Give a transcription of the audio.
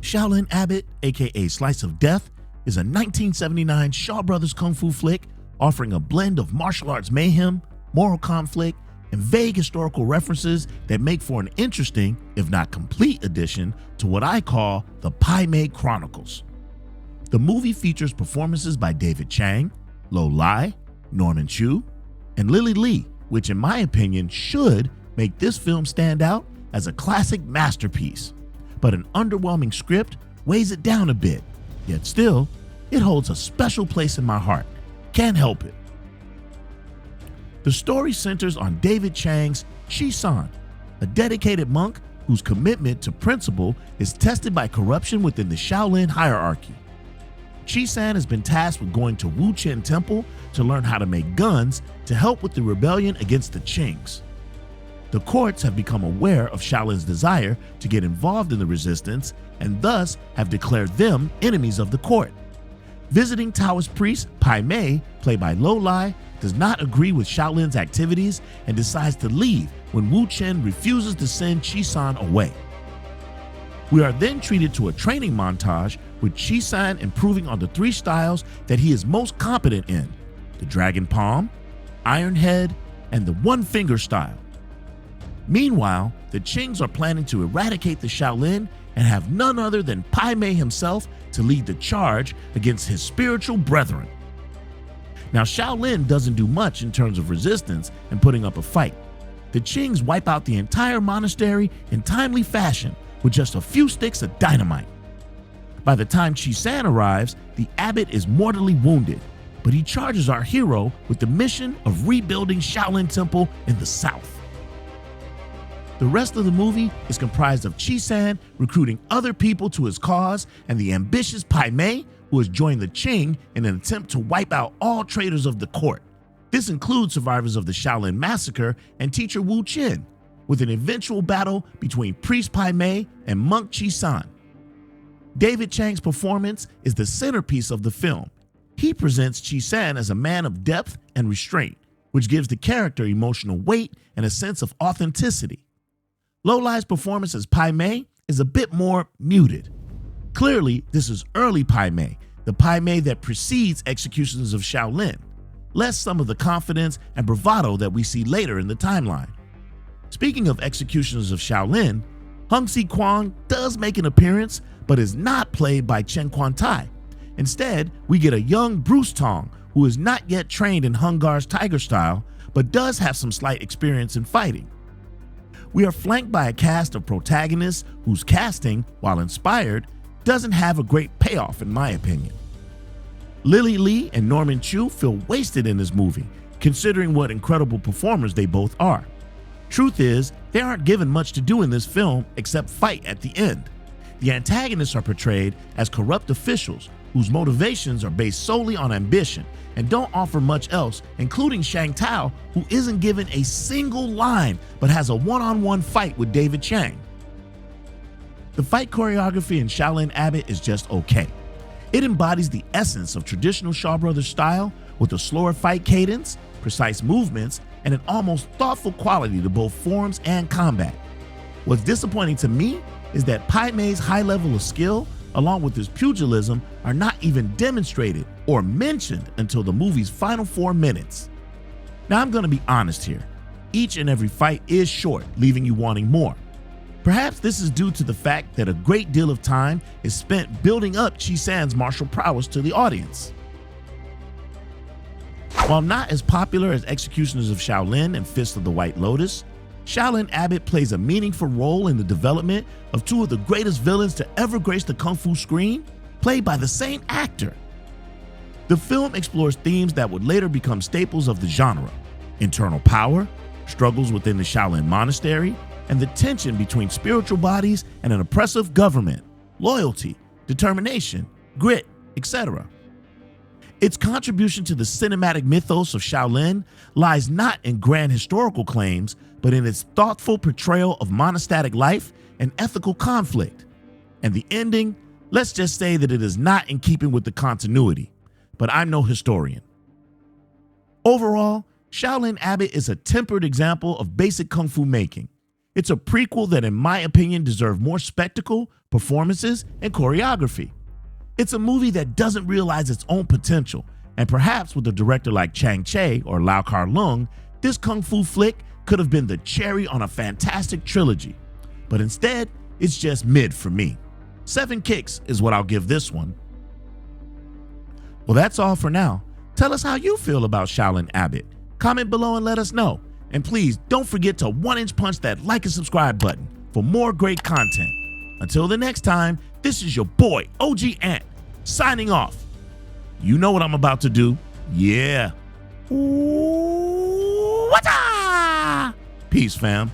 Shaolin Abbot, aka Slice of Death, is a 1979 Shaw Brothers kung fu flick offering a blend of martial arts mayhem, moral conflict, and vague historical references that make for an interesting, if not complete, addition to what I call the Pai Mei Chronicles. The movie features performances by David Chang, Lo Lai, Norman Chu, and Lily Lee, which in my opinion should make this film stand out as a classic masterpiece. But an underwhelming script weighs it down a bit, yet still, it holds a special place in my heart. Can't help it. The story centers on David Chang's Chi-san, a dedicated monk whose commitment to principle is tested by corruption within the Shaolin hierarchy. Chi-san has been tasked with going to Wu Chen Temple to learn how to make guns to help with the rebellion against the Qings. The courts have become aware of Shaolin's desire to get involved in the resistance and thus have declared them enemies of the court. Visiting Taoist priest Pai Mei, played by Lo Lai, does not agree with Shaolin's activities and decides to leave when Wu Chen refuses to send Chi-san away. We are then treated to a training montage with Chi-san improving on the three styles that he is most competent in: the Dragon Palm, Iron Head, and the One Finger style. Meanwhile, the Qings are planning to eradicate the Shaolin and have none other than Pai Mei himself to lead the charge against his spiritual brethren. Now, Shaolin doesn't do much in terms of resistance and putting up a fight. The Qings wipe out the entire monastery in timely fashion with just a few sticks of dynamite. By the time Chi-san arrives, the abbot is mortally wounded, but he charges our hero with the mission of rebuilding Shaolin Temple in the south. The rest of the movie is comprised of Chi-san recruiting other people to his cause and the ambitious Pai Mei, who has joined the Qing in an attempt to wipe out all traitors of the court. This includes survivors of the Shaolin massacre and teacher Wu Chen, with an eventual battle between Priest Pai Mei and monk Chi-san. David Chang's performance is the centerpiece of the film. He presents Chi-san as a man of depth and restraint, which gives the character emotional weight and a sense of authenticity. Lo Lai's performance as Pai Mei is a bit more muted. Clearly, this is early Pai Mei, the Pai Mei that precedes Executions of Shaolin, less some of the confidence and bravado that we see later in the timeline. Speaking of Executions of Shaolin, Hung Si Kwang does make an appearance, but is not played by Chen Quan Tai. Instead, we get a young Bruce Tong, who is not yet trained in Hung Gar's Tiger style, but does have some slight experience in fighting. We are flanked by a cast of protagonists whose casting, while inspired, doesn't have a great payoff in my opinion. Lily Lee and Norman Chu feel wasted in this movie, considering what incredible performers they both are. Truth is, they aren't given much to do in this film except fight at the end. The antagonists are portrayed as corrupt officials whose motivations are based solely on ambition and don't offer much else, including Shang Tao, who isn't given a single line but has a one-on-one fight with David Chang. The fight choreography in Shaolin Abbot is just okay. It embodies the essence of traditional Shaw Brothers style with a slower fight cadence, precise movements, and an almost thoughtful quality to both forms and combat. What's disappointing to me is that Pai Mei's high level of skill, along with his pugilism, are not even demonstrated or mentioned until the movie's final 4 minutes. Now, I'm going to be honest here. Each and every fight is short, leaving you wanting more. Perhaps this is due to the fact that a great deal of time is spent building up Chi-san's martial prowess to the audience. While not as popular as Executioners of Shaolin and Fist of the White Lotus, Shaolin Abbot plays a meaningful role in the development of two of the greatest villains to ever grace the kung fu screen, played by the same actor. The film explores themes that would later become staples of the genre: internal power, struggles within the Shaolin monastery, and the tension between spiritual bodies and an oppressive government, loyalty, determination, grit, etc. Its contribution to the cinematic mythos of Shaolin lies not in grand historical claims, but in its thoughtful portrayal of monastic life and ethical conflict. And the ending, let's just say that it is not in keeping with the continuity, but I'm no historian. Overall, Shaolin Abbot is a tempered example of basic kung fu making. It's a prequel that, in my opinion, deserved more spectacle, performances, and choreography. It's a movie that doesn't realize its own potential, and perhaps with a director like Chang Che or Lau Kar-leung, this kung fu flick could have been the cherry on a fantastic trilogy. But instead, it's just mid for me. 7 kicks is what I'll give this one. Well, that's all for now. Tell us how you feel about Shaolin Abbot. Comment below and let us know. And please don't forget to 1-inch punch that like and subscribe button for more great content. Until the next time, this is your boy, OG Ant, signing off. You know what I'm about to do. Yeah. Ooh, what's up? Peace, fam.